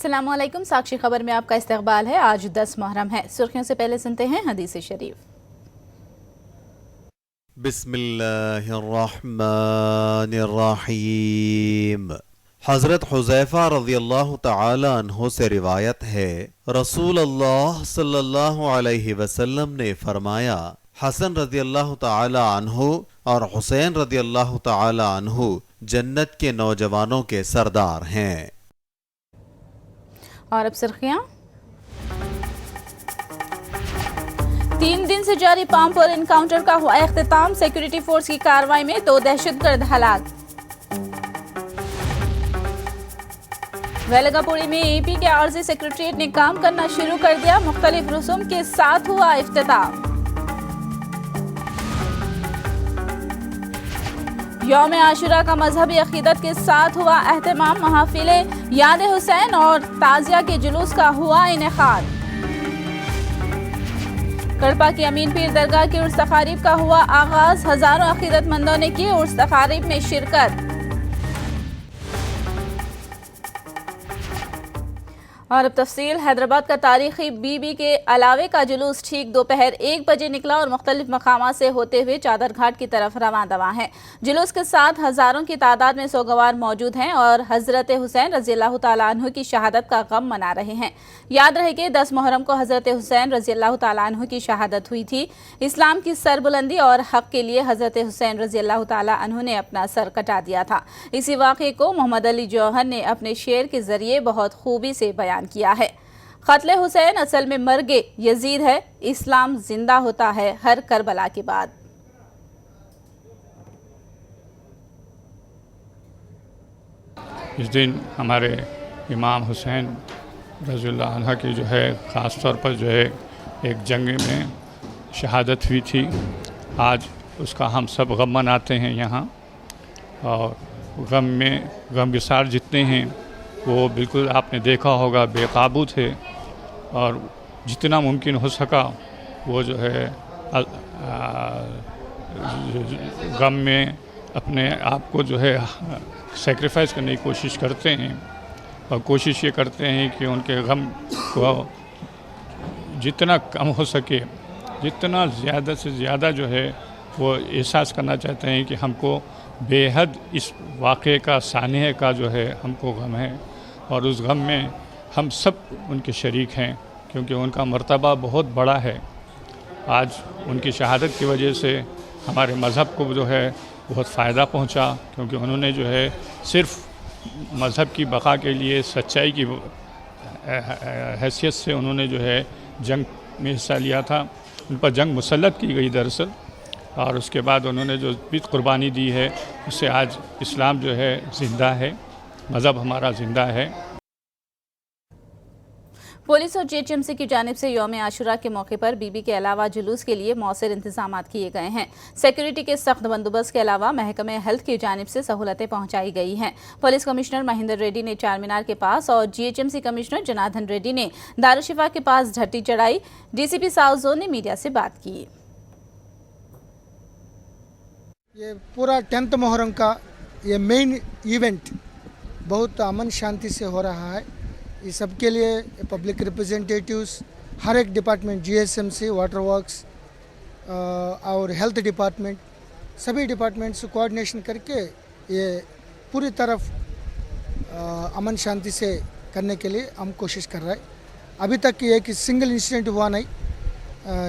अस्सलामुअलैकुम। साक्षी खबर में आपका इस्तकबाल है। आज 10 मुहर्रम है। सुर्खियों से पहले सुनते हैं हदीस शरीफ। बिस्मिल्लाहिर्रहमानिर्रहीम। हज़रत हुज़ैफ़ा रज़ियल्लाहु तआला अन्हु से रिवायत है, रसूल अल्लाह सल्लल्लाहु अलैहि वसल्लम ने फरमाया, हसन रज़ियल्लाहु तआला अन्हु और हुसैन रज़ियल्लाहु तआला अन्हु जन्नत के नौजवानों के सरदार हैं। और अब सुर्खियां। 3 दिन से जारी पामपुर एनकाउंटर का हुआ इख्तिताम। सिक्योरिटी फोर्स की कार्रवाई में 2 दहशतगर्द हलाक। वेलगापुरी में एपी के आरजी सेक्रेटरीट ने काम करना शुरू कर दिया। मुख्तलिफ रसूम के साथ हुआ इफ्तिताह। यौम आशुरा का मजहबी अकीदत के साथ हुआ एहतमाम। महफिले याद हुसैन और ताजिया के जुलूस का हुआ इनेकाद। कड़पा की अमीन पीर दरगाह की उर्स तकारीब का हुआ आगाज। हजारों अकीदतमंदों ने की उर्स तकारीब में शिरकत। और अब तफसील। हैदराबाद का तारीखी बीबी के अलावे का जुलूस ठीक दोपहर 1 बजे निकला और मुख्तलिफ मकामात से होते हुए चादर घाट की तरफ रवां दवा है। जुलूस के साथ हजारों की तादाद में सोगवार मौजूद हैं और हजरत हुसैन रज़ियल्लाहु ताला अन्हु की शहादत का गम मना रहे हैं। याद रहे कि 10 मुहर्रम को हजरत हुसैन रज़ियल्लाहु ताला अन्हु की शहादत हुई थी। इस्लाम की सरबुलंदी और हक के लिए हजरत हुसैन रज़ियल्लाहु ताला अन्हु ने अपना सर कटा दिया था। इसी वाक़े को मोहम्मद अली जौहर ने अपने शेर के जरिए बहुत खूबी से बयान किया है। क़त्ल हुसैन असल में मर्गे यजीद है। इस्लाम जिंदा होता है हर करबला के बाद। इस दिन हमारे इमाम हुसैन रज़ियल्लाहु अन्हु की जो है ख़ास तौर पर जो है एक जंग में शहादत हुई थी। आज उसका हम सब गम मनाते हैं यहाँ। और गम के साथ जितने हैं वो बिल्कुल आपने देखा होगा बेकाबू थे और जितना मुमकिन हो सका वो जो है गम में अपने आप को जो है सेक्रीफाइस करने की कोशिश करते हैं और कोशिश ये करते हैं कि उनके गम को जितना कम हो सके, जितना ज़्यादा से ज़्यादा जो है वो एहसास करना चाहते हैं कि हमको बेहद इस वाक़े का सानिह का जो है हमको गम है और उस गम में हम सब उनके शरीक हैं क्योंकि उनका मर्तबा बहुत बड़ा है। आज उनकी शहादत की वजह से हमारे मज़हब को जो है बहुत फ़ायदा पहुंचा क्योंकि उन्होंने जो है सिर्फ़ मज़हब की बका के लिए सच्चाई की हैसियत से उन्होंने जो है जंग में हिस्सा लिया था। उन पर जंग मुसल्लत की गई दरअसल और उसके बाद उन्होंने जो भी कुर्बानी दी है उससे आज इस्लाम जो है ज़िंदा है, मज़हब हमारा ज़िंदा है। पुलिस और जीएचएमसी की जानिब से यौम आशुरा के मौके पर बीबी के अलावा जुलूस के लिए मौसर इंतजाम किए गए हैं। सिक्योरिटी के सख्त बंदोबस्त के अलावा महकमे हेल्थ की जानिब से सहूलतें पहुंचाई गई हैं। पुलिस कमिश्नर महेंद्र रेड्डी ने चार मीनार के पास और जीएचएमसी कमिश्नर जनार्दन रेड्डी ने दारुशिफा के पास झंडी चढ़ाई। डीसीपी साउथ जोन ने मीडिया से बात की। ये पूरा 10th मुहर्रम का ये मेन इवेंट बहुत अमन शांति से हो रहा है। इस सब के लिए पब्लिक रिप्रेजेंटेटिव्स, हर एक डिपार्टमेंट, जीएसएमसी, वाटर वर्क्स और हेल्थ डिपार्टमेंट, सभी डिपार्टमेंट्स से कोऑर्डिनेशन करके ये पूरी तरफ अमन शांति से करने के लिए हम कोशिश कर रहे हैं। अभी तक एक सिंगल इंसिडेंट हुआ नहीं।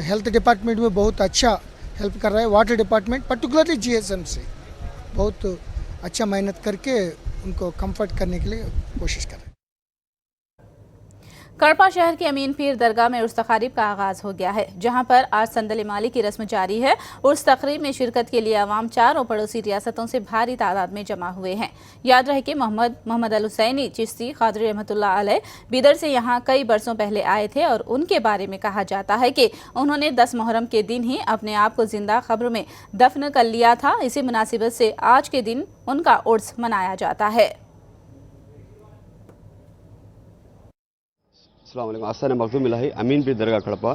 हेल्थ डिपार्टमेंट में बहुत अच्छा हेल्प कर रहा है। वाटर डिपार्टमेंट पर्टिकुलरली जीएसएमसी बहुत अच्छा मेहनत करके उनको कंफर्ट करने के लिए कोशिश कर रहे हैं। कड़पा शहर की अमीन पीर दरगाह में उर्स तकारीब का आगाज हो गया है, जहां पर आज संदल माली की रस्म जारी है। उर्स तकरीब में शिरकत के लिए अवाम 4 और पड़ोसी रियासतों से भारी तादाद में जमा हुए हैं। याद रहे कि मोहम्मद अल हुसैनी चिश्ती क़ादरी रहमतुल्लाह अलैह बिदर से यहाँ कई बरसों पहले आए थे और उनके बारे में कहा जाता है कि उन्होंने 10 मुहर्रम के दिन ही अपने आप को जिंदा कब्र में दफन कर लिया था। इसी मुनासिबत से आज के दिन उनका उर्स मनाया जाता है। अस्सलाम मखदूम इलाही अमीन पीर दरगाह कड़पा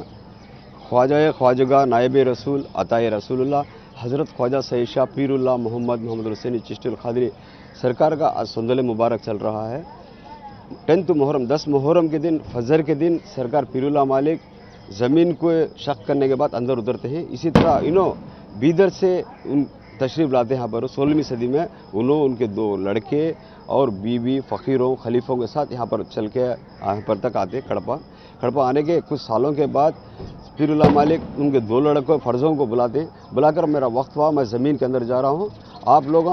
ख्वाजा नायब रसूल अताए रसूलुल्लाह हज़रत ख्वाजा सैयद शाह पीरुल्लाह मोहम्मद हुसैनी चिश्ती क़ादरी सरकार का आज संदल मुबारक चल रहा है। 10 मुहर्रम 10 मुहर्रम के दिन फजर के दिन सरकार पीरुल्लाह मालिक ज़मीन को शक करने के बाद अंदर उतरते हैं। इसी तरह बीदर से उन तशरीफ़ लाते हैं यहाँ पर 16वीं सदी में उनके 2 लड़के और बीवी फ़कीरों खलीफों के साथ यहाँ पर चल के यहाँ पर तक आते हैं। कड़पा आने के कुछ सालों के बाद पीरुल्लाह मालिक उनके 2 लड़कों फर्जों को बुलाकर मेरा वक्त हुआ, मैं ज़मीन के अंदर जा रहा हूँ, आप लोग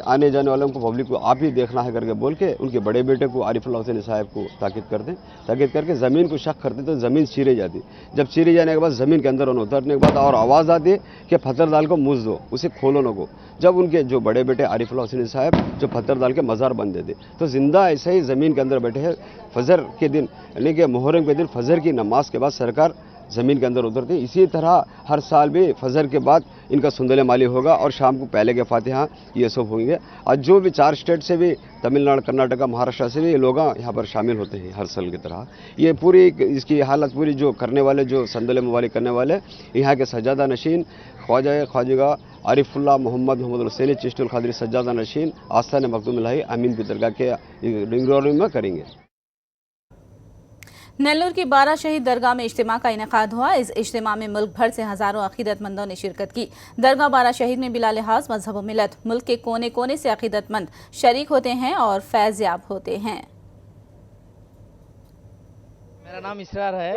आने जाने वालों को पब्लिक को आप ही देखना है करके बोल के उनके बड़े बेटे को आरिफुल्लाह हुसैन साहब को ताकीद करके ज़मीन को शक करते तो ज़मीन चीरे जाती। जब चीरे जाने के बाद ज़मीन के अंदर उतरने के बाद और आवाज़ आती है कि पत्थर डाल को मूझ दो, उसे खोलो न को। जब उनके जो बड़े बेटे आरिफुल्लाह हुसैन साहब जो पत्थर डाल के मज़ार बन देते, तो जिंदा ऐसे ही ज़मीन के अंदर बैठे हैं। फजर के दिन यानी कि मुहर्रम के दिन फजर की नमाज के बाद सरकार ज़मीन के अंदर उतरते हैं। इसी तरह हर साल भी फजर के बाद इनका सुंदले माली होगा और शाम को पहले के फातिहा ये सब होंगे। और जो भी 4 स्टेट से भी तमिलनाडु, कर्नाटका, महाराष्ट्र से भी ये लोग यहाँ पर शामिल होते हैं हर साल की तरह। ये पूरी इसकी हालत पूरी जो करने वाले जो संदले मवाली करने वाले यहाँ के सज्जादा नशीन ख्वाजा आरिफुल्लाह मोहम्मद हुसैन चिश्ती क़ादरी सज्जादा नशीन आस्थान मखदूम इलाही अमीन की दरगाह के रिंग रोड में करेंगे। नेल्लोर की 12 शहीद दरगाह में इज्तिमा का इनेकाद हुआ। इस इज्तिमा में मुल्क भर से हजारों अकीदतमंदों ने शिरकत की। दरगाह 12 शहीद में बिला लिहाज मजहब व मिलत मुल्क के कोने कोने से अकीदतमंद शरीक होते हैं और फैज़याब होते हैं। मेरा नाम इसरार है।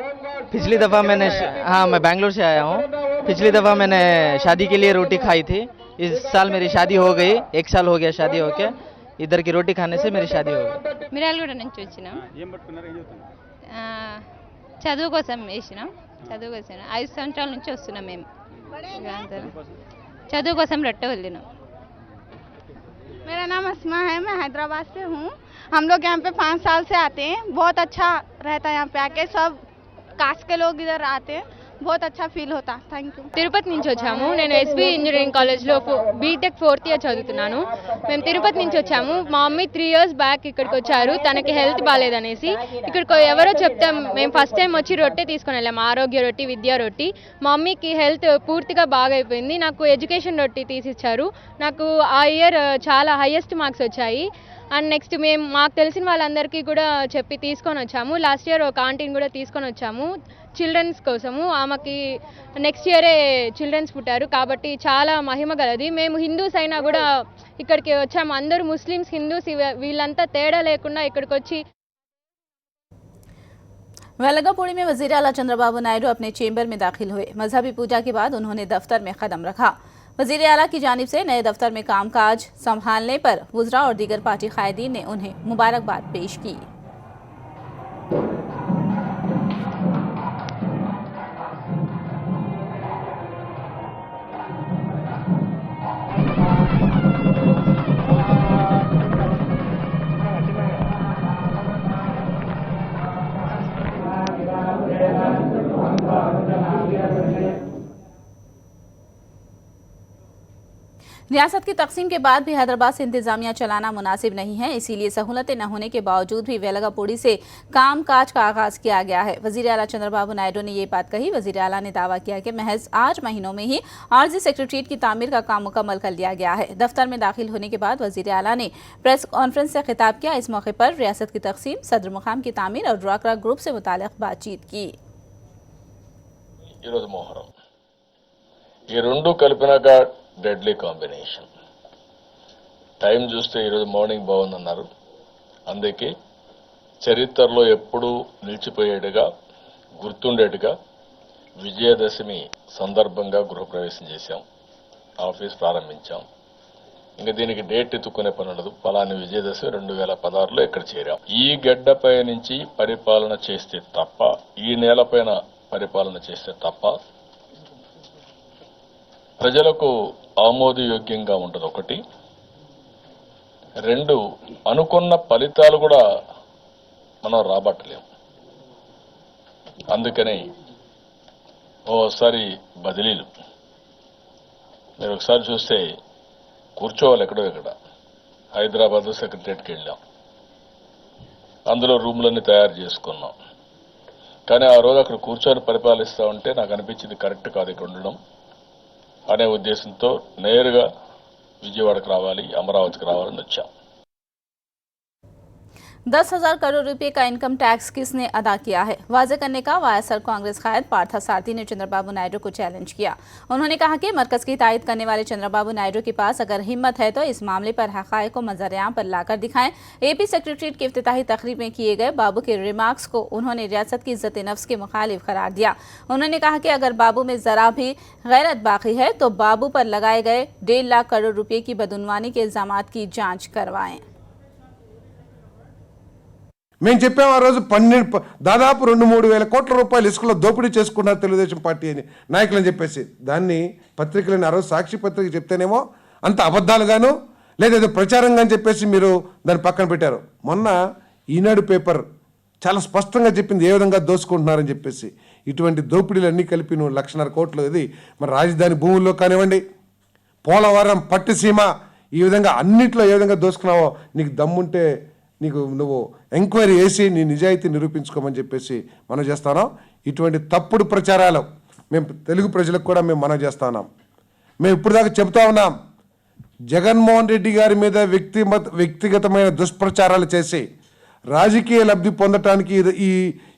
पिछली दफ़ा मैं बैंगलोर से आया हूँ। पिछली दफ़ा मैंने शादी के लिए रोटी खाई थी। इस साल मेरी शादी हो गई, 1 साल हो गया शादी होके। इधर की रोटी खाने से मेरी शादी हो गई। మిర్యాలగూడ నుంచి వచ్చినాం. చదువు కోసం వేసినాం. చదువు కోసం 5 సంవత్సరాల నుంచి వస్తున్నాం మేము. చదువు కోసం రట్ట వెళ్ళినాం. मेरा नाम अस्मा है, मैं हैदराबाद से हूँ। हम लोग यहाँ पे 5 साल से आते हैं। बहुत अच्छा रहता है यहाँ पे आके, सब कास्ट के लोग इधर आते हैं, बहुत अच्छा फील होता। Thank you. తిరుపతి నుంచి వచ్చాము. నేను ఎస్బీ ఇంజనీరింగ్ కాలేజ్లో బీటెక్ 4th ఇయర్ చదువుతున్నాను. మేము తిరుపతి నుంచి వచ్చాము. మా మమ్మీ 3 years బ్యాక్ ఇక్కడికి వచ్చారు. తనకి హెల్త్ బాగాలేదనేసి ఇక్కడికి ఎవరో చెప్తే మేము ఫస్ట్ టైం వచ్చి రొట్టె తీసుకొని వెళ్ళాము. ఆరోగ్య రొట్టి, విద్యా రొట్టి. మా మమ్మీకి హెల్త్ పూర్తిగా బాగైపోయింది. నాకు ఎడ్యుకేషన్ రొట్టి తీసిచ్చారు. నాకు ఆ ఇయర్ చాలా హైయెస్ట్ మార్క్స్ వచ్చాయి. అండ్ నెక్స్ట్ మేము మాకు తెలిసిన వాళ్ళందరికీ కూడా చెప్పి తీసుకొని వచ్చాము. లాస్ట్ ఇయర్ ఒక ఆంటీని కూడా తీసుకొని వచ్చాము చిల్డ్రన్స్ కోసము. ఆమెకి నెక్స్ట్ ఇయరే చిల్డ్రన్స్ పుట్టారు కాబట్టి చాలా మహిమ గలది. మేము హిందూస్ అయినా కూడా ఇక్కడికి వచ్చాము. అందరూ ముస్లిమ్స్, హిందూస్ వీళ్ళంతా తేడా లేకుండా ఇక్కడికి వచ్చి वेलगापुरी में वजीर आला चंद्रबाबू नायडू अपने चेंबर में दाखिल हुए। मजहबी पूजा के बाद उन्होंने दफ्तर में कदम रखा। वजीर आला की जानिब से नए दफ्तर में कामकाज संभालने पर वुज़रा और दीगर पार्टी कायदीन ने उन्हें मुबारकबाद पेश की। रियासत की तकसीम के बाद भी हैदराबाद से इंतजामिया चलाना मुनासिब नहीं है, इसीलिए सहूलतें न होने के बावजूद भी वेलगापुरी से काम काज का आगाज किया गया है। वजीर आला चंद्रबाबू नायडू ने ये बात कही। वजीर आला ने दावा किया कि महज 8 महीनों में ही आर्जी सेक्रेटरीट की तामीर का काम मुकम्मल कर लिया गया है। दफ्तर में दाखिल होने के बाद वजीर आला ने प्रेस कॉन्फ्रेंस से खिताब किया। इस मौके पर रियासत की तकसीम, सदर मुकाम की तामीर और ड्वाक्रा ग्रुप से मुताल्लिक़ बातचीत की। Deadly combination. టైం చూస్తే ఈరోజు మార్నింగ్ బాగుందన్నారు. అందుకే చరిత్రలో ఎప్పుడూ నిలిచిపోయేట్టుగా గుర్తుండేట్టుగా విజయదశమి సందర్భంగా గృహప్రవేశం చేశాం, ఆఫీస్ ప్రారంభించాం. ఇంకా దీనికి డేట్ ఎత్తుకునే పని ఉండదు. పలాని విజయదశమి 2016లో ఇక్కడ చేరాం. ఈ గడ్డపై నుంచి పరిపాలన చేస్తే తప్ప, ఈ నేలపైన పరిపాలన చేస్తే తప్ప ప్రజలకు ఆమోదయోగ్యంగా ఉంటుంది. 1, 2 అనుకున్న ఫలితాలు కూడా మనం రాబట్టలేము. అందుకని ఓసారి బదిలీలు మీరు ఒకసారి చూస్తే కూర్చోవాలి ఎక్కడో ఇక్కడ. హైదరాబాద్ సెక్రటరియట్కి వెళ్ళాం, అందులో రూమ్లన్నీ తయారు చేసుకున్నాం. కానీ ఆ రోజు అక్కడ కూర్చొని పరిపాలిస్తా ఉంటే నాకు అనిపించింది కరెక్ట్ కాదు ఇక్కడ ఉండడం అనే ఉద్దేశంతో నేరుగా విజయవాడకు రావాలి, అమరావతికి రావాలని వచ్చాం. 10,000 करोड़ रुपए का इनकम टैक्स किसने अदा किया है? वाजे करने का वाईएसआर कांग्रेस कायद पार्थसारथी ने चंद्रबाबू नायडू को चैलेंज किया। उन्होंने कहा कि मरकज की तायद करने वाले चंद्रबाबू नायडू के पास अगर हिम्मत है तो इस मामले पर हक़ाइक़ को मंजर-ए-आम पर लाकर दिखाएं। एपी सेक्रेटरीट की इफ्तिताही तकरीब में किए गए बाबू के रिमार्क्स को उन्होंने रियासत की इज्जत नफ्स के मुखालिफ करार दिया। उन्होंने कहा कि अगर बाबू में जरा भी गैरत बाकी है तो बाबू पर लगाए गए 1.5 लाख करोड़ रुपए की बदउनवानी के इल्जामात की जांच करवाएं। మేము చెప్పాము ఆ రోజు దాదాపు 2-3 వేల కోట్ల రూపాయలు ఇసుకలో దోపిడీ చేసుకున్నారు తెలుగుదేశం పార్టీ అని నాయకులని చెప్పేసి దాన్ని పత్రికలని ఆ రోజు సాక్షి పత్రిక చెప్తేనేమో అంత అబద్ధాలుగాను లేదా ప్రచారంగా అని చెప్పేసి మీరు దాన్ని పక్కన పెట్టారు. మొన్న ఈనాడు పేపర్ చాలా స్పష్టంగా చెప్పింది ఏ విధంగా దోసుకుంటున్నారని చెప్పేసి. ఇటువంటి దోపిడీలన్నీ కలిపి 1,50,000 కోట్లు ఇది మరి రాజధాని భూముల్లో కానివ్వండి, పోలవరం పట్టిసీమ, ఈ విధంగా అన్నిట్లో ఏ విధంగా దోసుకున్నావో నీకు దమ్ముంటే నువ్వు ఎంక్వైరీ చేసి నీ నిజాయితీ నిరూపించుకోమని చెప్పేసి మనం చేస్తాను. ఇటువంటి తప్పుడు ప్రచారాలు మేము తెలుగు ప్రజలకు కూడా మేము మనం చేస్తున్నాం. మేము ఇప్పుడు దాకా చెబుతా ఉన్నాం, జగన్మోహన్ రెడ్డి గారి మీద వ్యక్తిగతమైన దుష్ప్రచారాలు చేసి రాజకీయ లబ్ధి పొందటానికి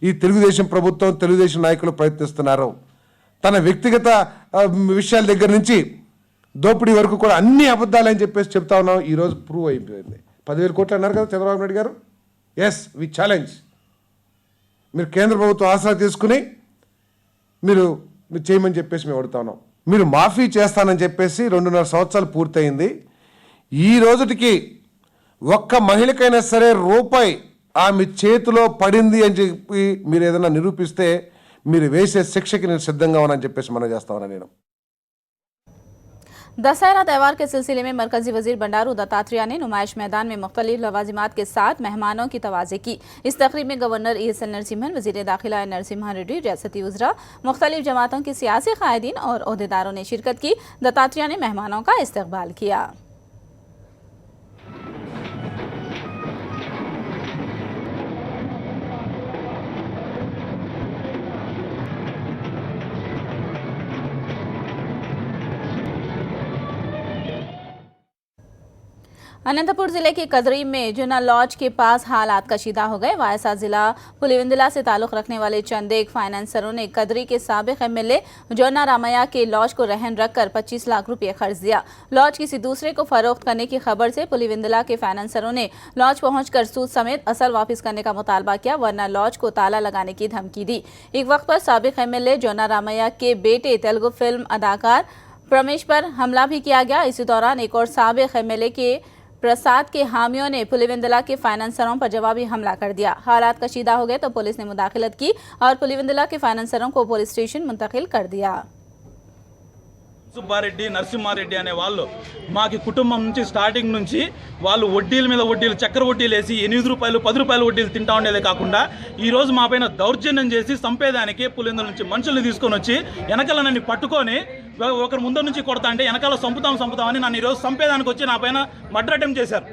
ఈ తెలుగుదేశం ప్రభుత్వం తెలుగుదేశం నాయకులు ప్రయత్నిస్తున్నారు. తన వ్యక్తిగత విషయాల దగ్గర నుంచి దోపిడీ వరకు కూడా అన్ని అబద్ధాలని చెప్పేసి చెప్తా ఉన్నాం. ఈరోజు ప్రూవ్ అయిపోయింది. 10,000 కోట్లు అన్నారు కదా Chandrababu Naidu garu. Yes, we challenge. మీరు కేంద్ర ప్రభుత్వం ఆసరా తీసుకుని మీరు చేయమని చెప్పేసి మేము అడుగుతా ఉన్నాం. మీరు మాఫీ చేస్తానని చెప్పేసి 2.5 సంవత్సరాలు పూర్తయింది. ఈ రోజుటికి ఒక్క మహిళకైనా సరే రూపాయి ఆమె చేతిలో పడింది అని చెప్పి మీరు ఏదైనా నిరూపిస్తే మీరు వేసే శిక్షకి నేను సిద్ధంగా ఉన్నానని చెప్పేసి మనం చేస్తా ఉన్నాను. నేను दशहरा त्यौहार के सिलसिले में मरकजी वजीर बंडारू दत्तात्रेय ने नुमाइश मैदान में मुख्तलिफ लवाजिमात के साथ मेहमानों की तवाज़ी की। इस तकरीब में गवर्नर ESL नरसिम्हन, वजीर दाखिला नरसिम्हा रेड्डी, रियासती वज़रा, मुख्तलिफ जमातों के सियासी कायदीन और ओहदेदारों ने शिरकत की। दत्तात्रेय ने मेहमानों का इस्तकबाल किया। अनंतपुर जिले के कदरी में जुना लॉज के पास हालात कशीदा हो गए। वायसा जिला पुलिविंदला से ताल्लुक रखने वाले चंद एक फाइनेंसरों ने कदरी के साबिक MLA जोना रामैया के लॉज को रहन रखकर 25 लाख रुपए खर्च दिया। लॉज किसी दूसरे को फरोख्त करने की खबर से पुलिविंदला के फाइनेंसरों ने लॉज पहुंचकर सूद समेत असल वापस करने का मुतालबा किया, वरना लॉज को ताला लगाने की धमकी दी। एक वक्त पर साबिक MLA जोना रामैया के बेटे तेलुगु फिल्म अदाकार प्रमेश पर हमला भी किया गया। इसी दौरान एक और साबिक MLA के प्रसाद के हामियों ने पुलिविंदला के फाइनेंसरों पर जवाबी हमला कर दिया। हालात कशीदा हो गए तो पुलिस ने मुदाखलत की और पुलिविंदला के फाइनेंसरों को पुलिस स्टेशन मुंतकिल कर दिया। సుబ్బారెడ్డి నరసింహారెడ్డి అనే వాళ్ళు మాకి కుటుంబం నుంచి స్టార్టింగ్ నుంచి వాళ్ళు వడ్డీల మీద వడ్డీలు, చక్కెర వడ్డీలు వేసి 8 రూపాయలు 10 రూపాయల వడ్డీలు తింటా ఉండేదే కాకుండా ఈరోజు మా పైన దౌర్జన్యం చేసి చంపేదానికి పులిందల నుంచి మనుషుల్ని తీసుకొని వచ్చి వెనకాల నన్ను పట్టుకొని ఒకరి ముందు నుంచి కొడతా అంటే వెనకాల చంపుతామని నన్ను ఈరోజు చంపేదానికి వచ్చి నా పైన మర్డర్ అటెంప్ట్ చేశారు.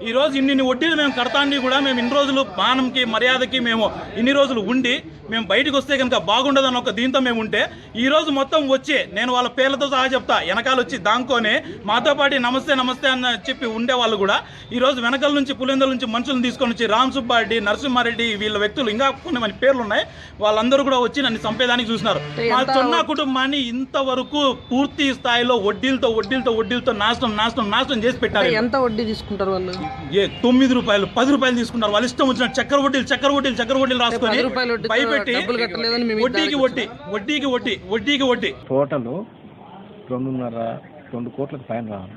ఈరోజు ఇన్ని వడ్డీలు మేము కడతాన్ని కూడా మేము ఇన్ని రోజులు మానంకి మర్యాదకి మేము ఇన్ని రోజులు ఉండి మేము బయటకు వస్తే కనుక బాగుండదని ఒక దీంతో మేము ఉంటే ఈరోజు మొత్తం వచ్చి నేను వాళ్ళ పేర్లతో సహా చెప్తా వెనకాల వచ్చి దాంకొని మాతో పాటు నమస్తే అని చెప్పి ఉండేవాళ్ళు కూడా ఈరోజు వెనకాల నుంచి పులిందల నుంచి మనుషులను తీసుకొని వచ్చి రామ్ సుబ్బారెడ్డి, నరసింహారెడ్డి వీళ్ళ వ్యక్తులు ఇంకా కొన్ని మంది పేర్లు ఉన్నాయి, వాళ్ళందరూ కూడా వచ్చి నన్ను చంపేదానికి చూసినారు. మా చిన్న కుటుంబాన్ని ఇంతవరకు పూర్తి స్థాయిలో వడ్డీలతో నాశనం చేసి పెట్టారు. ఎంత వడ్డీ తీసుకుంటారు వాళ్ళు? 9 రూపాయలు 10 రూపాయలు తీసుకున్నారు. వాళ్ళు ఇష్టం వచ్చిన చక్కెర వడ్డీలు రాసుకొని భయపెట్టి వడ్డీకి వడ్డీ టోటల్ 2.5 కోట్లకు ఫైన్ రావాలి.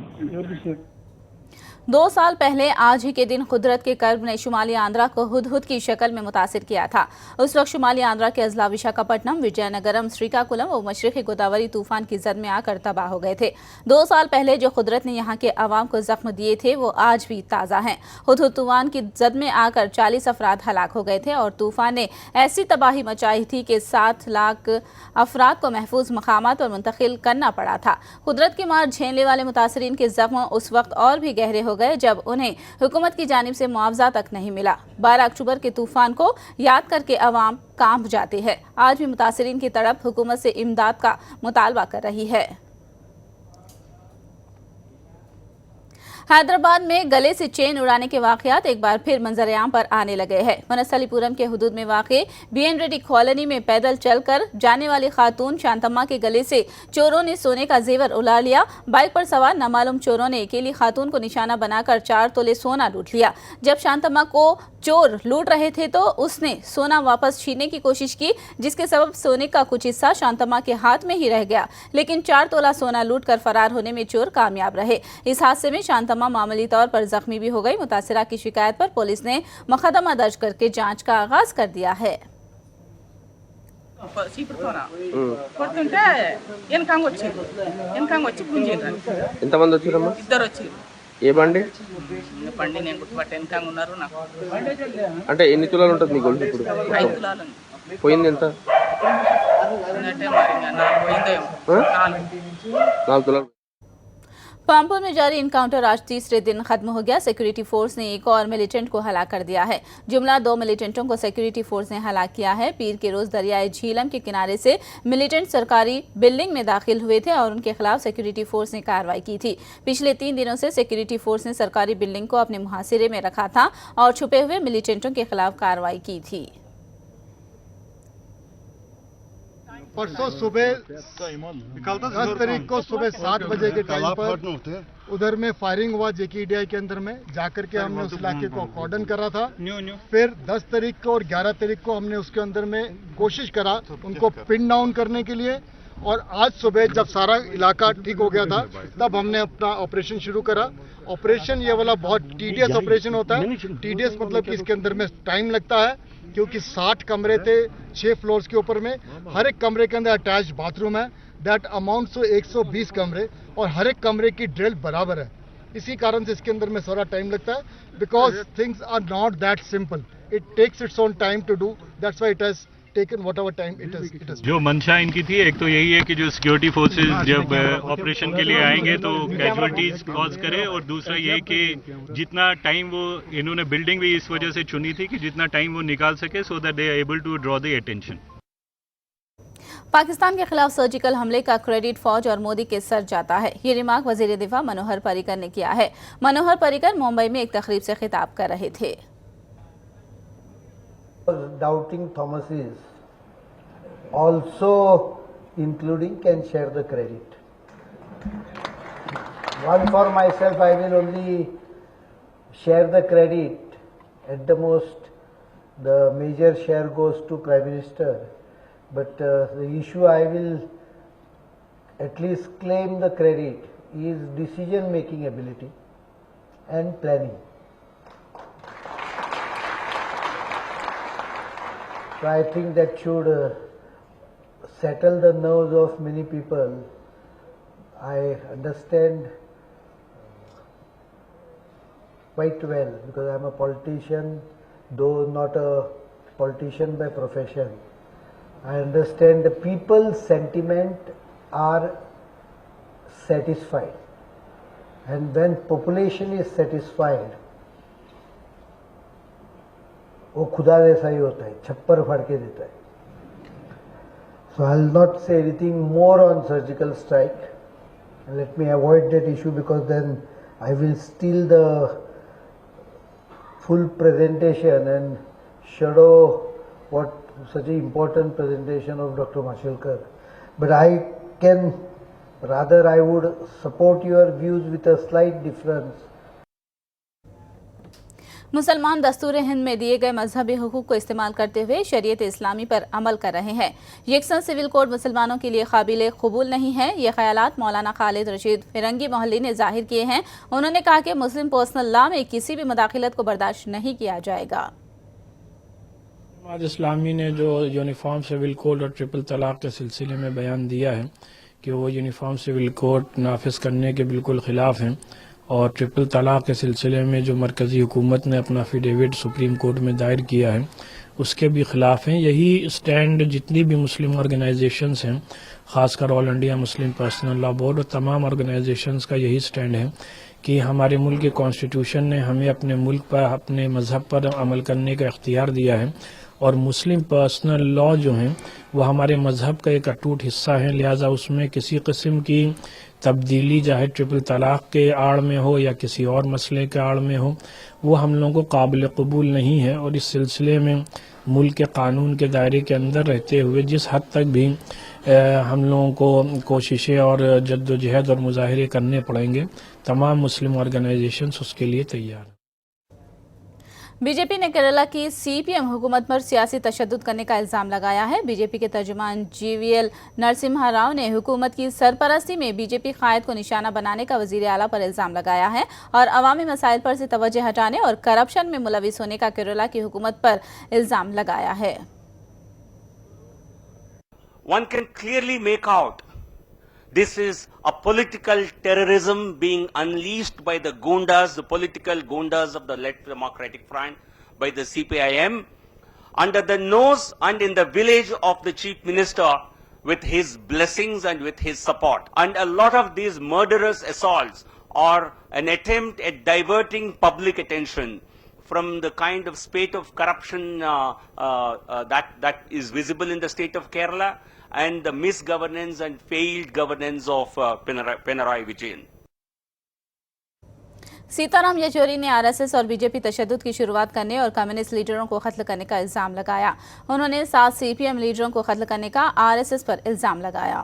2 साल पहले आज ही के दिन कुदरत के कर्ब ने शुमाली आंध्रा को हुदहुद की शक्ल में मुतासिर किया था। उस वक्त शुमाली आंध्रा के अजला विशाखापट्टनम, विजयनगरम, श्रीकाकुलम और मशरक़ी गोदावरी तूफान की जद में आकर तबाह हो गए थे। 2 साल पहले जो कुदरत ने यहाँ के अवाम को जख्म दिए थे वो आज भी ताज़ा हैं। हुदहुद तूफान की जद में आकर 40 अफराद हलाक हो गए थे और तूफान ने ऐसी तबाही मचाई थी कि 7 लाख अफराद को महफूज मकामात पर मुंतकिल करना पड़ा था। कुदरत की मार झेलने वाले मुतासरीन के जख्म उस वक्त और भी गहरे हो गए जब उन्हें हुकूमत की जानिब से मुआवजा तक नहीं मिला। 12 अक्टूबर के तूफान को याद करके अवाम कांप जाती है। आज भी मुतासरीन की तड़प हुकूमत से इमदाद का मुतालबा कर रही है। हैदराबाद में गले से चेन उड़ाने के वाकयात एक बार फिर मंजरेआम पर आने लगे हैं। वनस्थलीपुरम के हुदूद में वाक़े बीएन रेड्डी कॉलोनी में पैदल चलकर जाने वाली खातून शांतम्मा के गले से चोरों ने सोने का जेवर उड़ा लिया। बाइक पर सवार नामालूम चोरों ने अकेली खातून को निशाना बनाकर 4 तोले सोना लूट लिया। जब शांतम्मा को चोर लूट रहे थे तो उसने सोना वापस छीनने की कोशिश की, जिसके सबब सोने का कुछ हिस्सा शांतम्मा के हाथ में ही रह गया, लेकिन 4 तोला सोना लूट कर फरार होने में चोर कामयाब रहे। इस हादसे में शांतम्मा मामूली तौर पर जख्मी भी हो गई। मुतासिरा की शिकायत पर पुलिस ने मुकदमा दर्ज करके जांच का आगाज कर दिया है। ఎంతమంది వచ్చారమ్మా? ఇద్దరు వచ్చి ఏ బండి పండి నేను గుర్తుపట్టే వెనకాల ఉన్నారు. నాకు అంటే ఎన్ని తులాలు ఉంటుంది నీ గొలుసు ఇప్పుడు? 5 తులాలు పోయింది ఎంత? అంటే మరి ఇంకా 4 పోయిందేమో. 4 తులాలు। पामपुर में जारी इनकाउंटर आज तीसरे दिन खत्म हो गया। सिक्योरिटी फोर्स ने एक और मिलिटेंट को हलाक कर दिया है। जुमला 2 मिलिटेंटों को सिक्योरिटी फोर्स ने हलाक किया है। पीर के रोज दरियाए झीलम के किनारे से मिलिटेंट सरकारी बिल्डिंग में दाखिल हुए थे और उनके खिलाफ सिक्योरिटी फोर्स ने कार्रवाई की थी। पिछले 3 दिनों से सिक्योरिटी फोर्स ने सरकारी बिल्डिंग को अपने मुहासिरे में रखा था और छुपे हुए मिलिटेंटों के खिलाफ कार्रवाई की थी। परसों सुबह 10 तारीख को सुबह 7 बजे के टाइम पर उधर में फायरिंग हुआ JKDI के अंदर में जाकर के हमने उस इलाके को कॉर्डन करा था। फिर 10 तारीख को और 11 तारीख को हमने उसके अंदर में कोशिश करा उनको पिन डाउन करने के लिए, और आज सुबह जब सारा इलाका ठीक हो गया था तब हमने अपना ऑपरेशन शुरू करा। ऑपरेशन ये वाला बहुत टीडियस ऑपरेशन होता है। टीडियस मतलब कि इसके अंदर में टाइम लगता है, क्योंकि 60 कमरे थे 6 फ्लोर्स के ऊपर में। हर एक कमरे के अंदर अटैच बाथरूम है। दैट अमाउंट्स टू 120 कमरे और हर एक कमरे की ड्रिल बराबर है। इसी कारण से इसके अंदर में सारा टाइम लगता है, because things are not that simple. It takes its own time to do, that's why it has taken whatever time it is. जो मंशा इनकी थी, एक तो यही है कि जो सिक्योरिटी फोर्सेस जब ऑपरेशन के लिए आएंगे तो कैजुअलिटीज कॉज करे, और दूसरा ये कि जितना टाइम वो इन्होंने बिल्डिंग भी इस वजह से चुनी थी कि जितना टाइम वो निकाल सके so that they are able to draw the attention. Pakistan के खिलाफ सर्जिकल हमले का क्रेडिट फौज और मोदी के सर जाता है। ये रिमार्क वजीर दिफा मनोहर पर्रिकर ने किया है। मनोहर पर्रिकर मुंबई में एक तकरीब से खिताब कर रहे थे। Doubting Thomases also including can share the credit. One for myself, I will only share the credit. At the most, the major share goes to Prime Minister. But the issue I will at least claim the credit is decision making ability and planning. So I think that should settle the nerves of many people. I understand quite well because I am a politician, though not a politician by profession. I understand the people's sentiment are satisfied, and when population is satisfied, वो खुदा जैसा ही होता है, छप्पर फाड़ के देता है। So I will not say anything more on surgical strike. Let me avoid that issue because then I will steal the full presentation and shadow what such an important presentation of Dr. Mashelkar. But I can, rather I would support your views with a slight difference. मुसलमान दस्तूर हिंद में दिए गए मजहबी हुकूक को इस्तेमाल करते हुए शरीयत इस्लामी पर अमल कर रहे हैं। यकसन सिविल कोड मुसलमानों के लिए काबिल कबूल नहीं है। ये ख्यालात मौलाना खालिद रशीद फिरंगी मोहल्ली ने जाहिर किए हैं। उन्होंने कहा कि मुस्लिम पर्सनल लॉ में किसी भी मुदाखलत को बर्दाश्त नहीं किया जाएगा। इस्लामी ने जो यूनिफॉर्म सिविल कोड और ट्रिपल तलाक के सिलसिले में बयान दिया है कि वो यूनिफॉर्म सिविल कोड नाफिज करने के बिल्कुल खिलाफ हैं, और ट्रिपल तलाक के सिलसिले में जो मरकज़ी हुकूमत ने अपना एफिडेविट सुप्रीम कोर्ट में दायर किया है उसके भी ख़िलाफ़ हैं। यही स्टैंड जितनी भी मुस्लिम ऑर्गेनाइजेशंस हैं, ख़ासकर all India Muslim personal law board और तमाम ऑर्गेनाइजेशंस का यही स्टैंड है कि हमारे मुल्क के कॉन्स्टिट्यूशन ने हमें अपने मुल्क पर, अपने मज़हब पर अमल करने का इख्तियार दिया है, और मुस्लिम पर्सनल लॉ जो हैं वो हमारे मजहब का एक अटूट हिस्सा है, लिहाजा उसमें किसी किस्म की तब्दीली चाहे ट्रिपल तलाक के आड़ में हो या किसी और मसले के आड़ में हो वो हम लोगों को काबिल कबूल नहीं है। और इस सिलसिले में मुल्क के कानून के दायरे के अंदर रहते हुए जिस हद तक भी हम लोगों को कोशिशें और जद्दोजहद और मुजाहिरे करने पड़ेंगे, तमाम मुस्लिम ऑर्गेनाइजेशंस उसके लिए तैयार हैं। बीजेपी ने केरला की सीपीएम हुकूमत पर सियासी तशद्दुद करने का इल्जाम लगाया है। बीजेपी के तर्जुमान जीवीएल नरसिम्हा राव ने हुकूमत की सरपरस्ती में बीजेपी कायद को निशाना बनाने का वजीर आला पर इल्जाम लगाया है और अवामी मसाइल पर से तवज्जो हटाने और करप्शन में मुलविस होने का केरला की हुकूमत पर इल्जाम लगाया है। One can clearly make out this is a political terrorism being unleashed by the gundas, the political gundas of the Left Democratic Front, by the CPIM, under the nose and in the village of the Chief Minister with his blessings and with his support. And a lot of these murderous assaults are an attempt at diverting public attention from the kind of spate of corruption that is visible in the state of Kerala and the misgovernance and failed governance of Pinarayi Vijayan. Sitaram Yechury ने RSS और BJP तशद्दुद की शुरुआत करने और communist लीडरों को कत्ल करने का इल्जाम लगाया। उन्होंने 7 सीपीएम लीडरों को कत्ल करने का आरएसएस पर इल्जाम लगाया।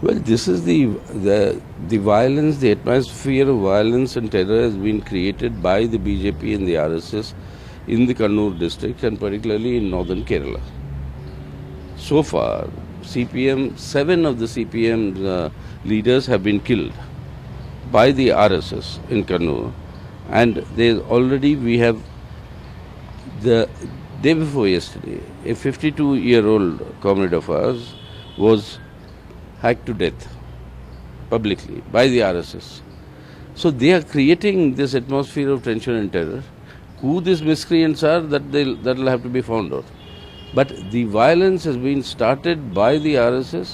Well, this is the violence, the atmosphere of violence and terror has been created by the BJP and the RSS in the Kannur district and particularly in northern Kerala. So far, 7 of the CPM leaders have been killed by the RSS in Kannur, and we have the day before yesterday, a 52-year-old comrade of ours was hacked to death publicly by the RSS. So they are creating this atmosphere of tension and terror. Who these miscreants are, that will have to be found out. But the violence has been started by the RSS,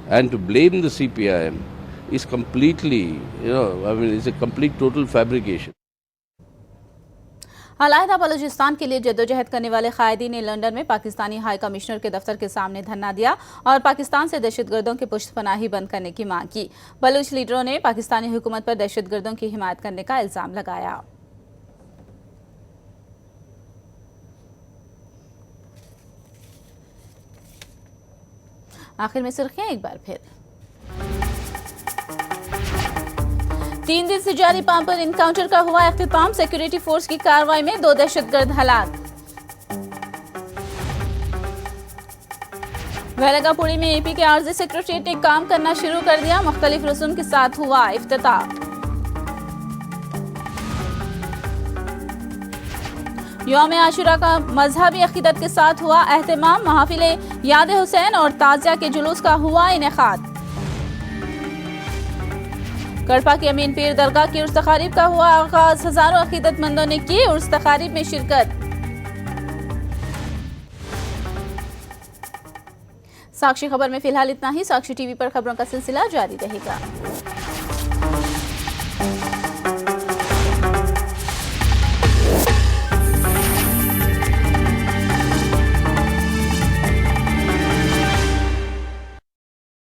and to blame the CPIM is completely, it's a complete total fabrication. अलहदा बलूचिस्तान के लिए जद्दोजहद करने वाले कायदीन ने London में Pakistani high commissioner के दफ्तर के सामने धरना दिया और पाकिस्तान से दहशतगर्दों की पुश्तपनाही बंद करने की मांग की। बलूच लीडरों ने पाकिस्तानी हुकूमत पर दहशतगर्दों की हिमायत करने का इल्जाम लगाया। आखिर में सुर्खियां एक बार फिर। 3 दिन से जारी पामपर इनकाउंटर का हुआ इख्तिताम। सिक्योरिटी फोर्स की कार्रवाई में 2 दहशतगर्द हलाक। वेलगापुरी में एपी के आरजी सेक्रेटरीट ने काम करना शुरू कर दिया। मुख्तलिफ रसूम के साथ हुआ इफ्तिताह। यौम आशुरा का मजहबी अकीदत के साथ हुआ एहतमाम। महफिले याद हुसैन और ताजिया के जुलूस का हुआ इनेकाद। कड़पा की अमीन पीर दरगाह की उर्स तकारीब का हुआ आगाज। हजारों अकीदतमंदों ने की उर्स तकारीब में शिरकत। साक्षी खबर में फिलहाल इतना ही। साक्षी टीवी पर खबरों का सिलसिला जारी रहेगा।